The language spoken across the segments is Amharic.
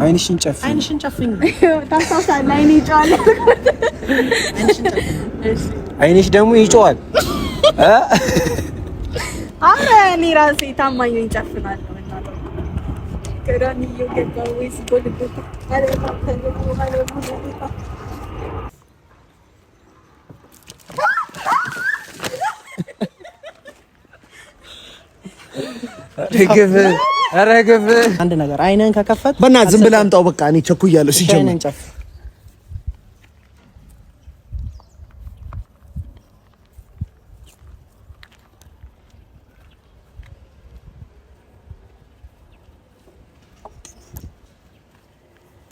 አይንሽን ጨፍኝ ታሳሳለ አይኔ ይጫዋል አይንሽ ደግሞ ይጫዋል አረ እኔ ራሴ ታማኝ ነኝ ጨፍናለሁ እና ከራኒዮ ገባው ወይስ ጎልጎታ አረ ታተለው አረ ሙዚቃ ረግፍ አንድ ነገር አይነን ከከፈት በእናትህ ዝም ብለህ አምጣው። በቃ እኔ ቸኩያለሁ ሲጀምር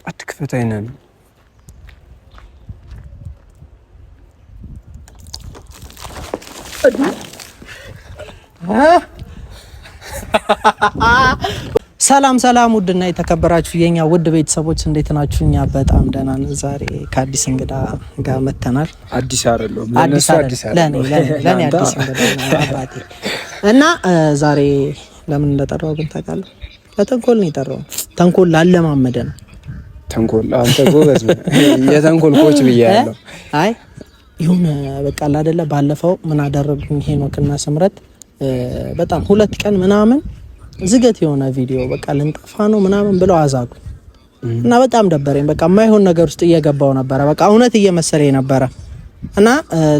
አትክፈት አይነን ሰላም ውድና የተከበራችሁ የኛ ውድ ቤተሰቦች እንዴት ናችሁ? እኛ በጣም ደህና ነን። ዛሬ ከአዲስ እንግዳ ጋር መተናል። አዲስ አይደለም ለኔ አዲስ እንግዳ ነው አባቴ። እና ዛሬ ለምን እንደጠራው ግን ታውቃለህ? ለተንኮል ነው የጠራው። ተንኮል ላለማመደ ነው። ተንኮል አንተ ጎበዝ የተንኮል ኮች ብያለሁ። አይ ይሁን በቃ አይደለ። ባለፈው ምን አደረጉኝ ሄኖክና ስምረት በጣም 2 ቀን ምናምን ዝገት የሆነ ቪዲዮ በቃ ልንጠፋ ነው ምናምን ብለው አዛጉ እና በጣም ደበረኝ። በቃ የማይሆን ነገር ውስጥ እየገባው ነበር። በቃ እውነት እየመሰለኝ ነበር። እና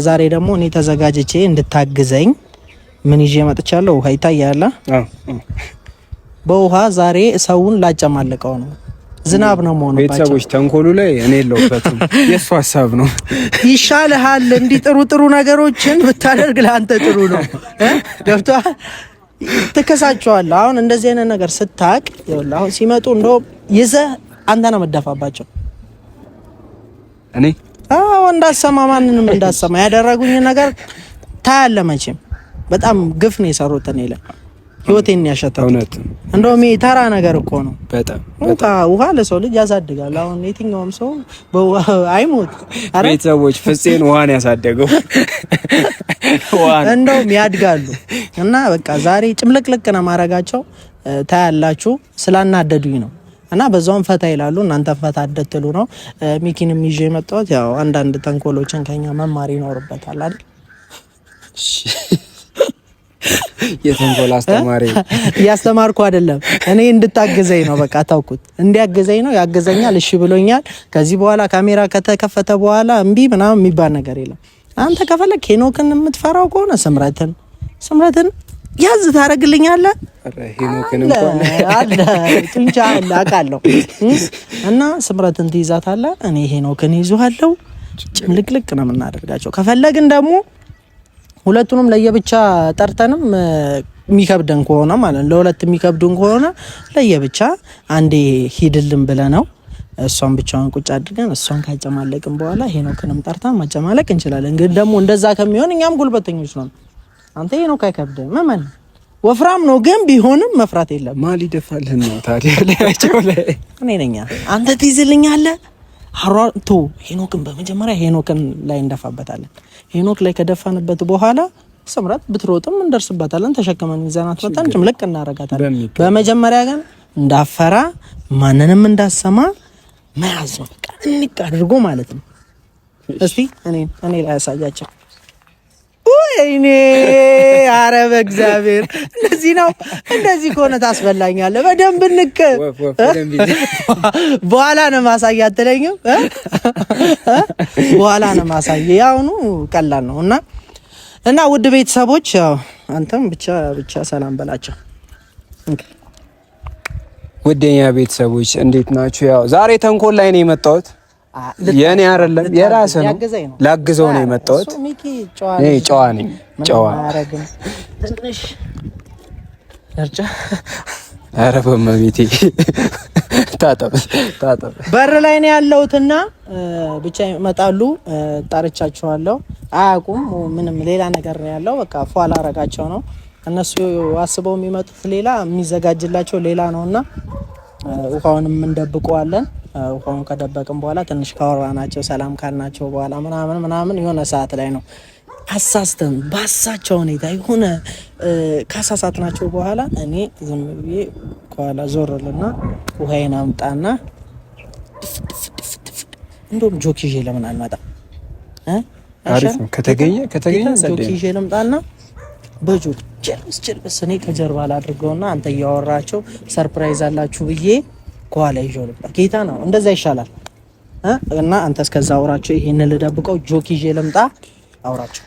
ዛሬ ደግሞ እኔ ተዘጋጅቼ እንድታግዘኝ ምን ይዤ መጥቻለሁ? ውሃ ይታያል። በውሃ ዛሬ ሰውን ላጨማልቀው ነው። ዝናብ ነው መሆኑ ቤተሰቦች ተንኮሉ ላይ እኔ የለውበትም። የሱ ሀሳብ ነው። ይሻልሃል እንዲህ ጥሩ ነገሮችን ብታደርግ ለአንተ ጥሩ ነው። ገብቶሃል? ትከሳቸዋለህ። አሁን እንደዚህ አይነት ነገር ስታቅ ይኸውልህ አሁን ሲመጡ እንደው ይዘህ አንተ ነው መደፋባቸው። እኔ እንዳሰማ ማንንም እንዳሰማ ያደረጉኝ ነገር ታያለህ። መቼም በጣም ግፍ ነው የሰሩት እኔ ላይ ህይወቴን ያሸተው እውነት እንደውም ተራ ነገር እኮ ነው። በጣም ውሃ ለሰው ልጅ ያሳድጋል። አሁን የትኛውም ሰው በውሃ አይሞት። ቤተሰቦች ፍፄን ውሃን ያሳደገው እንደውም ያድጋሉ። እና በቃ ዛሬ ጭምልቅልቅ ነው ማረጋቸው። ታያላችሁ። ስላናደዱኝ ነው። እና በዛውም ፈታ ይላሉ። እናንተ ፈታ አደትሉ ነው። ሚኪንም ይዤ የመጣሁት ያው አንዳንድ ተንኮሎችን ከኛ መማር ይኖርበታል አይደል? የተንኮል አስተማሪ ያስተማርኩ አይደለም እኔ እንድታገዘኝ ነው። በቃ ታውቁት እንዲያገዘኝ ነው። ያገዘኛል። እሺ ብሎኛል። ከዚህ በኋላ ካሜራ ከተከፈተ በኋላ እምቢ ምናምን የሚባል ነገር የለም። አንተ ከፈለክ ሄኖክን የምትፈራው ከሆነ ስምረትን ያዝ ታረግልኛለህ። ሄኖክን እንኳን አለ ትንቻ አቃለው እና ስምረትን ትይዛታለህ። እኔ ሄኖክን ይዟለሁ። ጭምልቅልቅ ነው የምናደርጋቸው። ከፈለግን ደግሞ ሁለቱንም ለየብቻ ጠርተንም የሚከብደን ከሆነ ማለት ነው ለሁለት የሚከብዱን ከሆነ ለየብቻ አንዴ ሂድልን ብለነው እሷን ብቻዋን ቁጭ አድርገን እሷን ካጨማለቅን በኋላ ሄኖክንም ጠርተን ማጨማለቅ እንችላለን። ግን ደግሞ እንደዛ ከሚሆን እኛም ጉልበተኞች ነን። አንተ ሄኖክ አይከብድም። መመን ወፍራም ነው ግን ቢሆንም መፍራት የለም። ማል ይደፋልህ ነው ታዲያ ለያቸው ላይ እኔ ነኝ። አንተ ትይዝልኛለህ። አሯቶ ሄኖክን በመጀመሪያ ሄኖክን ላይ እንደፋበታለን። ሄኖክ ላይ ከደፋንበት በኋላ ስምረት ብትሮጥም እንደርስበታለን። ተሸክመን ይዘናት ወጣን። ጭምልቅ እናረጋታለን። በመጀመሪያ ግን እንዳፈራ ማንንም እንዳሰማ መያዝ ነው። በቃ እንቅ አድርጎ ማለት ነው። እስቲ እኔ ላይ ያሳያቸው። ወይኔ ኧረ በእግዚአብሔር እንደዚህ ነው። እንደዚህ ከሆነ ታስበላኛለህ። በደንብ እንቅ በኋላ ነው ማሳያ አትለኝም? በኋላ ነው ማሳያ። ያውኑ ቀላል ነው። እና ውድ ቤተሰቦች ያው አንተም ብቻ ሰላም በላቸው። ውደኛ ቤተሰቦች እንዴት ናችሁ? ያው ዛሬ ተንኮል ላይ ነው የመጣሁት። የኔ አይደለም የራስህ ነው። ላግዘው ነው የመጣሁት። እኔ ጨዋ ነኝ። ትንሽ እርጫ ኧረ በመቤቴ ታጠብ በር ላይ ነው ያለሁትና ብቻ ይመጣሉ። ጣርቻቸዋለሁ። አያውቁም ምንም ሌላ ነገር ነው ያለው። በቃ ፏላ አረጋቸው ነው። እነሱ አስበው የሚመጡት ሌላ የሚዘጋጅላቸው ሌላ ነውና ውሃውንም እንደብቀዋለን። ውሃውን ከደበቅን በኋላ ትንሽ ካወራናቸው ሰላም ካልናቸው በኋላ ምናምን የሆነ ሰዓት ላይ ነው አሳስተን ባሳቸው ሁኔታ የሆነ ካሳሳትናቸው በኋላ እኔ ዝም ብዬ ከኋላ ዞርልና ውሃዬን አምጣና እንደውም ጆክ ይዤ ለምን አልመጣም? አሪፍ ነው። ከተገኘ ጆክ ይዤ ልምጣና በጆክ ጀልብስ እኔ ከጀርባ ላድርገውና አንተ እያወራቸው ሰርፕራይዝ አላችሁ ብዬ ከኋላ ይዤው ልምጣ። ጌታ ነው እንደዛ ይሻላል። እና አንተ እስከዛ አውራቸው፣ ይሄን ልደብቀው። ጆክ ይዤ ልምጣ፣ አውራቸው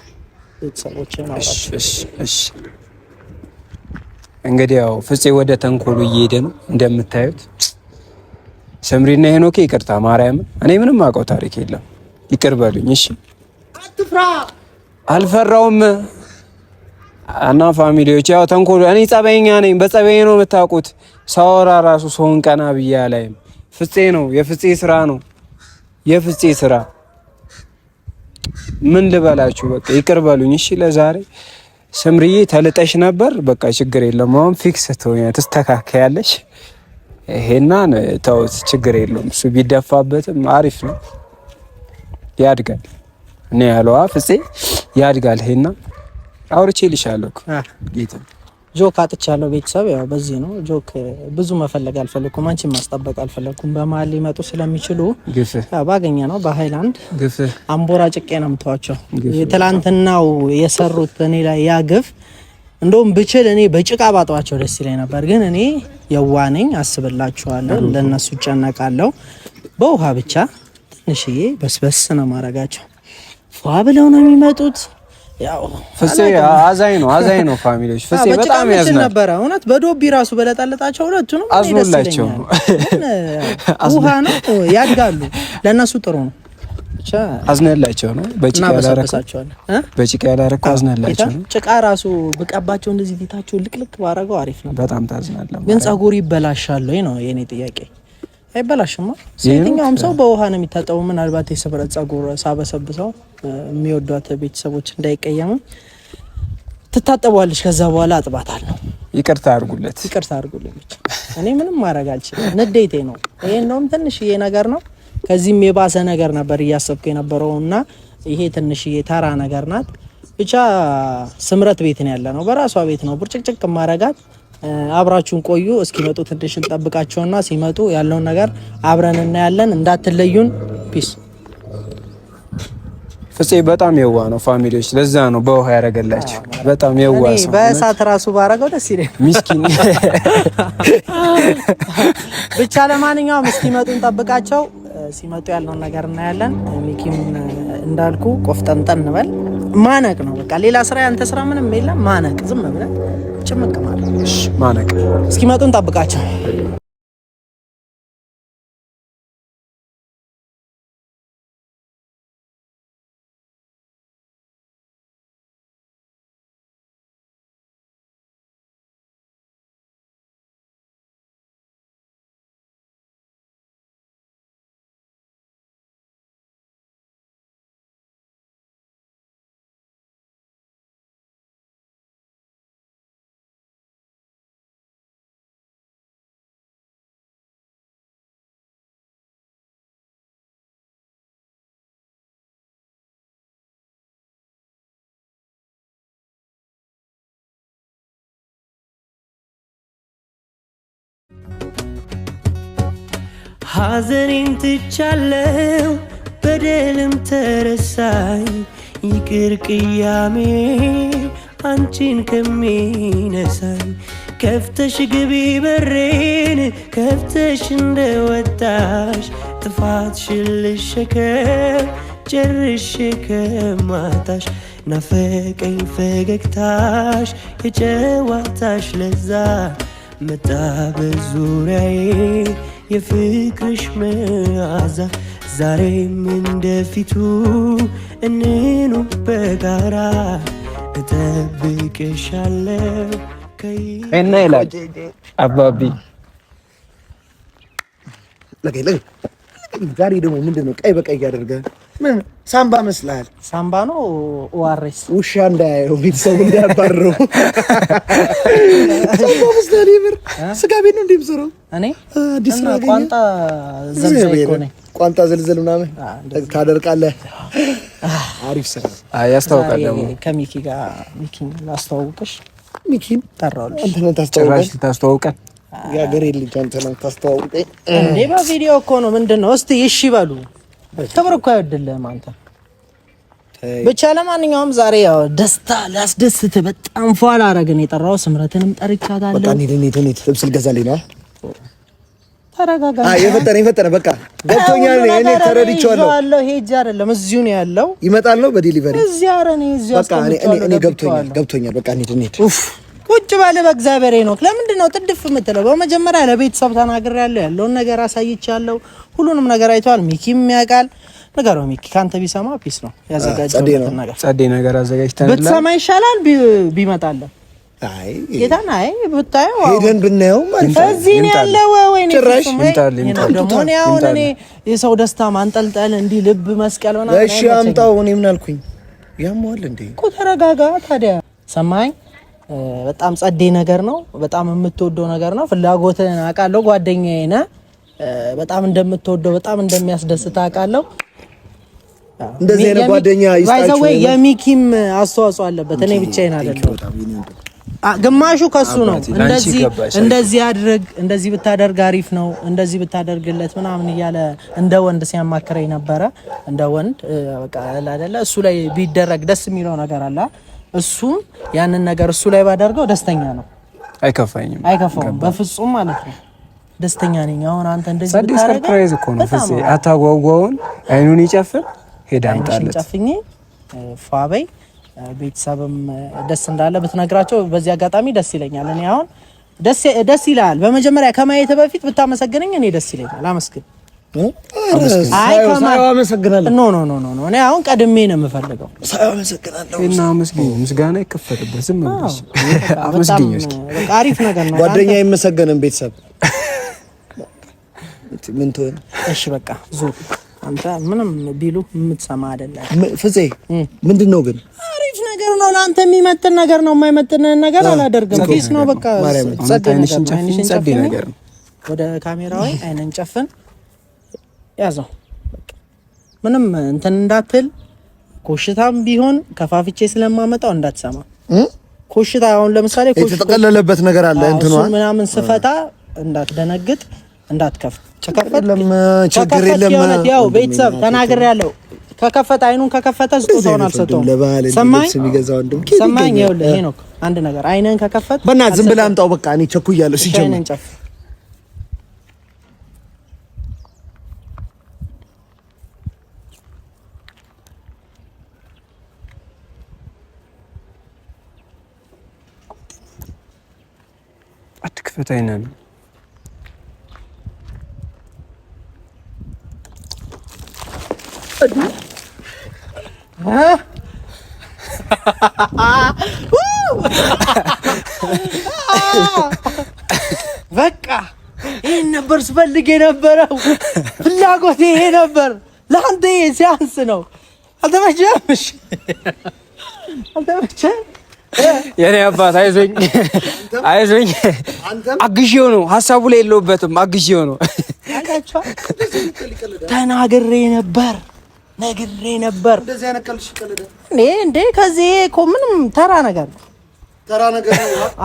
ቤተሰቦችን አውራቸው። እሺ እንግዲህ ያው ፍፄ ወደ ተንኮሉ እየሄደ ነው እንደምታዩት። ሰምሪና ሄኖኬ ይቅርታ ማርያምን፣ እኔ ምንም አውቀው ታሪክ የለም ይቅር በሉኝ እሺ። አትፍራ። አልፈራውም። እና ፋሚሊዎች ያው ተንኮሉ፣ እኔ ጸበኛ ነኝ፣ በጸበኛ ነው የምታውቁት። ሳወራ ራሱ ሰውን ቀና ብዬ አላይም። ፍፄ ነው የፍፄ ስራ ነው የፍፄ ስራ። ምን ልበላችሁ፣ በቃ ይቅር በሉኝ እሺ። ለዛሬ ስምርዬ ተልጠሽ ነበር፣ በቃ ችግር የለም። አሁን ፊክስ ትስተካከያለሽ። ይሄና ተውት፣ ችግር የለውም። እሱ ቢደፋበትም አሪፍ ነው፣ ያድጋል። እኔ ያለዋ ፍፄ ያድጋል። ይሄና አውርቼ ልሻለሁ ጌታ። ጆክ አጥቻለሁ ቤተሰብ። ያው በዚህ ነው ጆክ ብዙ መፈለግ አልፈለኩም፣ አንቺን ማስጠበቅ አልፈለኩም። በመሀል ሊመጡ ስለሚችሉ ባገኘ ነው በሃይላንድ አምቦራ ጭቄ ነው የምተዋቸው። የትላንትናው የሰሩት እኔ ላይ ያ ግፍ እንደውም ብችል እኔ በጭቃ ባጥባቸው ደስ ይለኝ ነበር፣ ግን እኔ የዋነኝ አስብላችኋለሁ፣ ለነሱ ጨነቃለሁ። በውሃ ብቻ ትንሽዬ በስበስ ነው ማረጋቸው። ፏ ብለው ነው የሚመጡት። ያው ፍፄ አዛኝ ነው ፋሚሊዎች። ፍፄ በጣም ያዝናል ነበር እውነት። በዶቢ ራሱ በለጣለጣቸው ሁለቱንም አዝኖላቸው ውሃ ነው ያድጋሉ፣ ለነሱ ጥሩ ነው። ብቻ አዝነላቸው ነው። በጭቃ ያላረከው አዝነላቸው ነው። ጭቃ ራሱ ብቀባቸው እንደዚህ ፊታቸው ልቅልቅ ባረገው አሪፍ ነው። በጣም ታዝናለህ። ግን ጸጉር ይበላሻል ወይ ነው የኔ ጥያቄ። አይበላሽማ። የትኛውም ሰው በውሃ ነው የሚታጠበው። ምናልባት የሰብረት ጸጉር ሳበሰብሰው የሚወዷት ቤተሰቦች እንዳይቀየሙ ትታጠበዋለች። ከዛ በኋላ አጥባታለሁ። ይቅርታ አድርጉልኝ ብቻ። እኔ ምንም ማድረግ አልችልም። ንዴቴ ነው ይሄ። እንደውም ትንሽዬ ነገር ነው። ከዚህም የባሰ ነገር ነበር እያሰብኩ የነበረውና ይሄ ትንሽዬ ተራ ነገር ናት። ብቻ ስምረት ቤት ነው ያለ ነው። በራሷ ቤት ነው ቡርጭቅጭቅ ማረጋት። አብራችሁን ቆዩ። እስኪመጡ ትንሽ እንጠብቃቸውና ሲመጡ ያለውን ነገር አብረን እናያለን። እንዳትለዩን። ፒስ። ፍፄ በጣም የዋ ነው ፋሚሊዎች። ለዛ ነው በውሃ ያረጋላችሁ። በጣም የዋ ሰው። በእሳት ራሱ ባረገው ደስ ይላል። ምስኪን። ብቻ ለማንኛውም እስኪመጡ እንጠብቃቸው። ሲመጡ ያለውን ነገር እናያለን። ሚኪም እንዳልኩ ቆፍጠንጠን እንበል። ማነቅ ነው በቃ። ሌላ ስራ ያንተ ስራ ምንም የለም። ማነቅ፣ ዝም ብለን ጭምቅ ማለት። እሺ ማነቅ። እስኪመጡ እንጠብቃቸው። ሐዘኔን ትቻለው በደልም ተረሳኝ ይቅር ቅያሜ አንቺን ከሚነሳኝ ከፍተሽ ግቢ በሬን ከፍተሽ እንደወጣሽ ጥፋትሽን ልሸከም ጨርሼ ከማጣሽ ናፈቀኝ ፈገግታሽ የጨዋታሽ ለዛ መጣ በዙሪያዬ የፍቅርሽ መዓዛ ዛሬም እንደፊቱ እንኑ በጋራ እጠብቅሻለሁ እና ይላል አባቢ። ዛሬ ደግሞ ምንድነው ቀይ በቀይ ያደርጋል? ምን ሳምባ መስላል? ሳምባ ነው ኦአርኤስ። ውሻ እንዳያየው ቤተሰቡ እንዳያባረው። ሳምባ መስላል። ይብር ስጋ ቤት ነው እንደምሰራው እኔ አዲስ ነው። ቋንጣ ዘልዘል እኮ ነኝ። ቋንጣ ዘልዘል ምናምን ታደርቃለህ። አሪፍ ስራ ያስታውቃል። ደግሞ ከሚኪ ጋር ሚኪን ላስተዋውቅሽ። ሚኪን ጠራውልሽ። አንተ ነው ታስተዋውቀን። ያገሬ ልጅ አንተ ነው ታስተዋውቀኝ እንዴ? በቪዲዮ እኮ ነው። ምንድነው? እስቲ እሺ በሉ ክብር እኮ አይወድልህም አንተ። ብቻ ለማንኛውም ዛሬ ያው ደስታ ላስደስት በጣም ፏል አረግን የጠራው ስምረትንም ጠርቻታለሁ። በቃ እንሂድ ልብስ ልገዛልኝ ነው። ተረጋጋ። የፈጠነ በቃ ገብቶኛል። እኔ ተረድቼዋለሁ። ሄጅ አይደለም እዚሁ ነው ያለው። ይመጣል ነው በዲሊቨሪ እዚህ አረኔ እዚህ አስቀምጫለሁ። በቃ እኔ ገብቶኛል። በቃ እንሂድ። ቁጭ ባለ በእግዚአብሔር ነው። ለምንድን ነው ጥድፍ የምትለው? በመጀመሪያ ለቤተሰብ ተናግሬያለሁ። ያለውን ነገር አሳይቻለሁ። ሁሉንም ነገር አይተዋል። ሚኪም ያውቃል። ነገሩ ሚኪ ካንተ ቢሰማ ፒስ ነው ያዘጋጀው ነገር ጸዴ ነገር አዘጋጅተናል። ብትሰማ ይሻላል ቢመጣለ አይ ጌታና አይ ብታየው ሄደን ብናየው ማለት ነው። እዚህ ነው ያለው ወይ ነው ደግሞ ነው አሁን እኔ የሰው ደስታ ማንጠልጠል እንዲህ ልብ መስቀል ሆነ። እሺ አምጣው። እኔ ምን አልኩኝ? ያሟል እንዴ እኮ ተረጋጋ። ታዲያ ሰማኝ። በጣም ጸዴ ነገር ነው። በጣም የምትወደው ነገር ነው። ፍላጎትህን አውቃለሁ። ጓደኛዬ ነህ። በጣም እንደምትወደው በጣም እንደሚያስደስት አውቃለሁ። እንደዚህ አይነት ጓደኛ ይስጣችሁ። ወይ የሚኪም አስተዋጽኦ አለበት። እኔ ብቻዬን አይደለም። ግማሹ ከሱ ነው። እንደዚህ አድርግ፣ እንደዚህ ብታደርግ አሪፍ ነው፣ እንደዚህ ብታደርግለት ምናምን እያለ እንደ ወንድ ሲያማክረኝ ነበረ። እንደ ወንድ በቃ አይደለ እሱ ላይ ቢደረግ ደስ የሚለው ነገር አለ። እሱም ያንን ነገር እሱ ላይ ባደርገው ደስተኛ ነው። አይከፋውም በፍጹም ማለት ነው። ደስተኛ ነኝ። አሁን አንተ እንደዚህ ብታደርግ ሰርፕራይዝ እኮ ነው። ፍፄ አታጓጓውን። አይኑን ይጨፍን ሄዳ አምጣለት። ጨፍኝ ፏበይ ቤተሰብም ደስ እንዳለ ብትነግራቸው በዚህ አጋጣሚ ደስ ይለኛል። እኔ አሁን ደስ ይላል። በመጀመሪያ ከማየት በፊት ብታመሰግነኝ እኔ ደስ ይለኛል። አመስግን። አይ አመሰግናለሁ። ኖ እኔ አሁን ቀድሜ ነው የምፈልገው። አመሰግናለሁ እና አመስግኝ። ምስጋና ይከፈልበት። ዝም ብለሽ አመስግኝ። እስኪ በቃ አሪፍ ነገር ነው። ጓደኛ ይመሰገንን ቤተሰብ ምን ትሆን? እሺ በቃ ዙር አንተ ምንም ቢሉ የምትሰማ አይደለም። ፍፄ ምንድነው ግን? አሪፍ ነገር ነው። ለአንተ የሚመጥን ነገር ነው። የማይመጥን ነገር አላደርግም። ፒስ ነው በቃ ጸዴ ነገር ነው። ወደ ካሜራው አይነን ጨፍን ያዘው። ምንም እንትን እንዳትል። ኮሽታም ቢሆን ከፋፍቼ ስለማመጣው እንዳትሰማ። ኮሽታ አሁን ለምሳሌ የተጠቀለለበት ነገር አለ እንትኑ ምናምን ስፈታ እንዳትደነግጥ፣ እንዳትከፍት። ችግር የለም። ያው ቤተሰብ ተናግሬያለሁ። ከከፈተ አይኑን ከከፈተ ስጦታውን አልሰጠውም። ሰማኝ። ይኸውልህ ሄኖክ አንድ ነገር አይነን ከከፈተ በእናትህ ዝም ብለህ አምጣው። በቃ እኔ ቸኩያለሁ ሲጀምር አትክፈት አይነን በቃ ይሄን ነበር ስፈልግ የነበረው። ፍላጎቴ ይሄ ነበር። ለአንተ ሲያንስ ነው። አልተመቸህም? እሺ አልተመቸህም? የኔ አባት አይዞኝ አግዤው ነው። ሀሳቡ ላይ የለውበትም። አግዤው ነው። ተናግሬ ነበር እንደዚህ አይነት ቀልሽ ይቀልዳል እንዴ? ከዚህ እኮ ምንም ተራ ነገር ነው።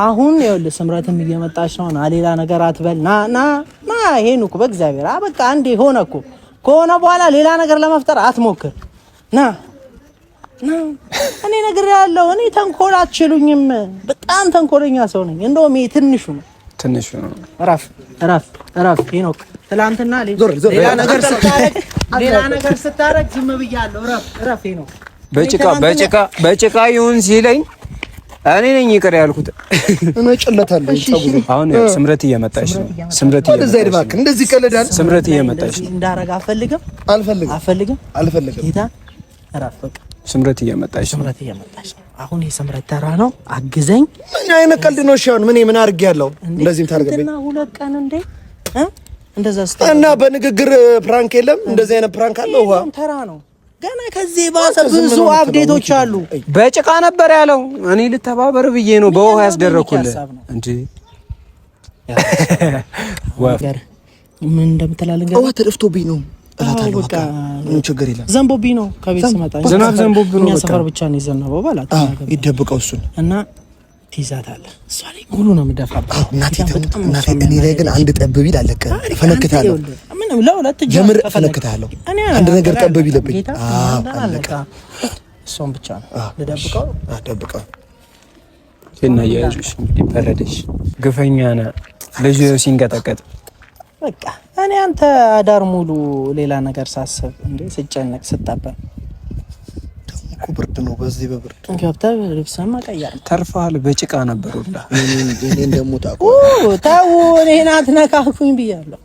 አሁን ይኸውልህ ስምረትም እየመጣች ነው። ና ሌላ ነገር አትበል። ና ይሄን እኮ በእግዚአብሔር በቃ አንዴ ሆነ እኮ ከሆነ በኋላ ሌላ ነገር ለመፍጠር አትሞክር። ና እኔ ነግሬሃለሁ። እኔ ተንኮል አትችሉኝም። በጣም ተንኮለኛ ሰው ነኝ። እንደውም ይሄ ትንሹ ነው። እረፍ ሄኖክ። ትላንትና ሌላ ነገር ስታረግ ዝም ብያለሁ። እረፍ ሄኖክ። በጭቃ ይሁን ሲለኝ እኔ ነኝ ይቅር ያልኩት። እመጭለታለሁ። አሁን ስምረት እየመጣች ነው። እንደዚህ ቀለዳል። ስምረት እየመጣች ነው። እንዳረጋ አልፈልግም። ጌታ እረፍ በቃ። ስምረት እየመጣች ነው። አሁን የስምረት ተራ ነው። አግዘኝ። ምን አይነት ቀልድ ነው? እሺ አሁን ምን አድርጌያለሁ? እንደዚህም ታርገበኝ እና 2 ቀን እንዴ እንደዛ እና በንግግር ፕራንክ የለም። እንደዚህ አይነት ፕራንክ አለ? ውሃ ተራ ነው። ገና ከዚህ ባሰ ብዙ አፕዴቶች አሉ። በጭቃ ነበር ያለው። እኔ ልተባበር ብዬ ነው በውሃ ያስደረኩልህ እንጂ ምን እንደምትላልኝ ውሃ ተደፍቶብኝ ነው እላታለሁ። በቃ ምን ችግር የለም። ዘንቦብኝ ነው ከቤት ስመጣ ዝናብ ዘንቦብኝ ነው። ሰፈር ብቻ ነው የዘነበው ባላት ይደብቀው እሱን እና ትይዛታለህ። እሷ ላይ ሙሉ ነው የምደፋበት። እናቴ እኔ ላይ ግን አንድ ጠብ ቢል አለቀ። ፈነክታለሁ። ለሁለት እጅ የምር ፈነክታለሁ። አንድ ነገር ጠብ ቢለብኝ አለቀ። እሷን ብቻ ነው ልደብቀው። ደብቀው እና ያዩሽ በረደሽ ግፈኛ ነህ ልጅ ሲንቀጠቀጥ በቃ እኔ አንተ አዳር ሙሉ ሌላ ነገር ሳስብ እንዴ ስጨነቅ ስጠበብ እኮ ብርድ ነው። በዚህ በብርድ ገብተህ ልብስህን መቀየር ተርፈሃል። በጭቃ ነበሩላ እኔን ደግሞ ታውቁ ታው እኔን አትነካኩኝ ብያለሁ።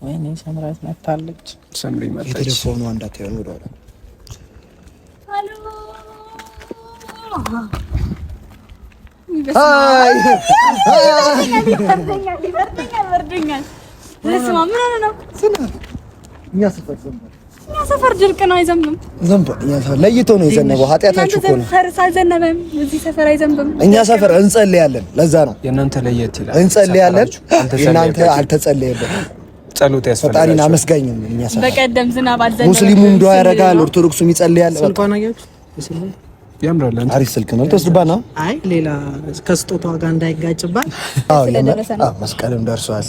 ወይኔ ሰምራት መታለች። ሰምሪ መጣች። የቴሌፎኑ አንዳታየው ነው ወደኋላ እኛ ሰፈር ድርቅ ነው አይዘንብም። ለይቶ ነው የዘነበው። ኃጢአታችሁ እኮ ነው። ሰፈር ሳልዘነበም እዚህ ሰፈር አይዘንብም። እኛ ሰፈር እንጸልያለን። ለዛ ነው የእናንተ ለየት ይላል። እንጸልያለን። እናንተ አልተጸለየበትም። ጸሎት ያስፈልጋል። ፈጣሪን አመስጋኝም እኛ ሰፈር በቀደም ዝናብ አልዘነበም። ሙስሊሙም ዱዓ ያደርጋል፣ ኦርቶዶክሱም ይጸልያል። ስልኳን አያችሁ? ያምራል። አሪፍ ስልክ ነው። ተወስድባና አይ ሌላ ከስጦታው ጋር እንዳይጋጭባት። መስቀልም ደርሷል።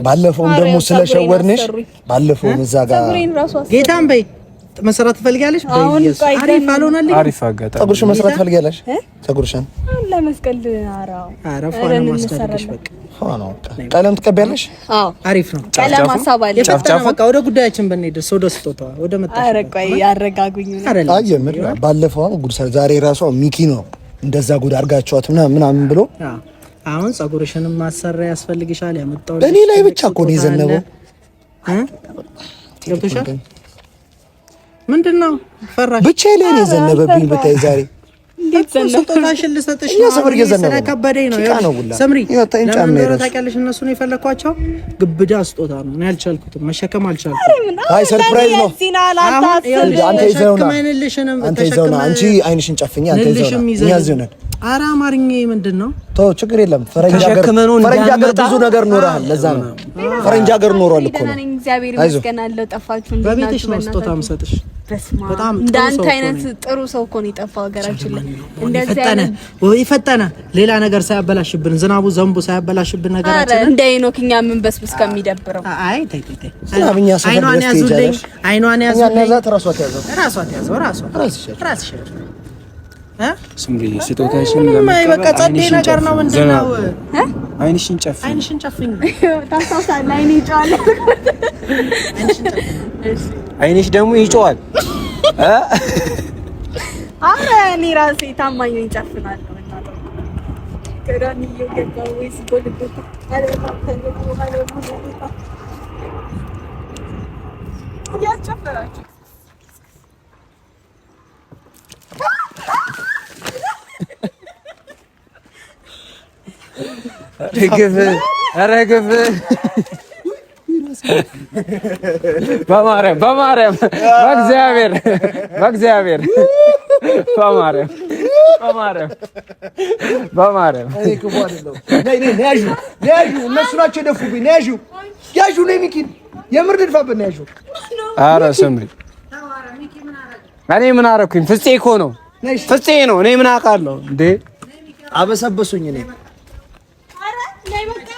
ባለፈውም ደግሞ ስለሸወድንሽ ባለፈውም እዛ ጋር ጌታን በይ መሰራት ትፈልጊያለሽ? በኢየሱስ አሪፍ አልሆነልኝ። አሪፍ አጋጣሚ ፀጉርሽን መስራት ትፈልጊያለሽ? ፀጉርሽን ለመስቀል አረፋ ነው ማስተዳደሽ። በቃ ቀለም ትቀቢያለሽ? አዎ አሪፍ ነው። ቀለም ሀሳብ አለ። በቃ ወደ ጉዳያችን ብንሄድ ወደ ስጦታው ወደ መጣሽ። ኧረ ቆይ ያረጋጉኝ። አይ የምር ባለፈው ጉድ ዛሬ ራሷ ሚኪ ነው እንደዛ ጉድ አድርጋችኋት ምናምን ብሎ አሁን ፀጉርሽንም ማሰሪያ ያስፈልግሻል። ያመጣው እኔ ላይ ብቻ እኮ ነው የዘነበው። ገብቶሻል? ምንድነው ፈራሽ? ብቻ ላይ ነው የዘነበብኝ። ብታይ ዛሬ እንዴት ዘነበ? ስጦታሽን ልሰጥሽ እኛ ሰፈር እየዘነበ ስለከበደኝ ነው። ሰምሪ ታውቂያለሽ፣ እነሱን የፈለኳቸው ግብዳ ስጦታ ነው። እኔ አልቻልኩትም፣ መሸከም አልቻልኩም። አይ ሰርፕራይዝ ነው። አንተ ይዘውና አንቺ አይንሽን ጨፍኛ። አንተ ይዘውና እኛ ይዘውና ኧረ አማርኛ ምንድን ነው? ተው ችግር የለም። ፈረንጅ ሀገር ብዙ ነገር ኖረሃል። ለዛ ነው ፈረንጅ ሀገር ኖሯል እኮ ነው። እግዚአብሔር ይመስገን አለው። ጠፋችሁ እንዴ? በቤትሽ ነው ስጦታ የምሰጥሽ። በጣም እንዳንተ አይነት ጥሩ ሰው እኮ ነው የጠፋው ሀገራችን ላይ። እንደዚህ ፈጠነ ሌላ ነገር ሳያበላሽብን፣ ዝናቡ ዘንቦ ሳያበላሽብን ነገራችን እንደ ሄኖክ እኛ ምን በስብስ ከሚደብረው። አይ ተይ አይኗን ያዙልኝ፣ አይኗን ያዙልኝ። ራስሽ ስምሪ ስጦታሽን በቃ ጸዴ ነገር ነው። ምንድነው? አይንሽን ጨፍኝ። ታስታውሳለህ? አይኔ ይጮሃል። አይንሽ ደግሞ ይጮሃል። አረ እኔ ራሴ ታማኝ ነኝ፣ ጨፍናለሁ። እናንተ ከዳኒ እየገባሁ ወይስ ጎልጎታ ያጨፈራችሁ ረግፍ በማርያም በእግዚአብሔር በማርያም እነሱ ናቸው የደፉብኝ። ያዡ ነው ሚኪን የምር ድድፋበት ነው ያዡ። ኧረ ስምሪ እኔ ምን አደረኩኝ? ፍፄ እኮ ነው ፍፄ ነው። እኔ ምን አውቃለሁ እንዴ? አበሰበሱኝ። እኔ አረ ላይ በቃ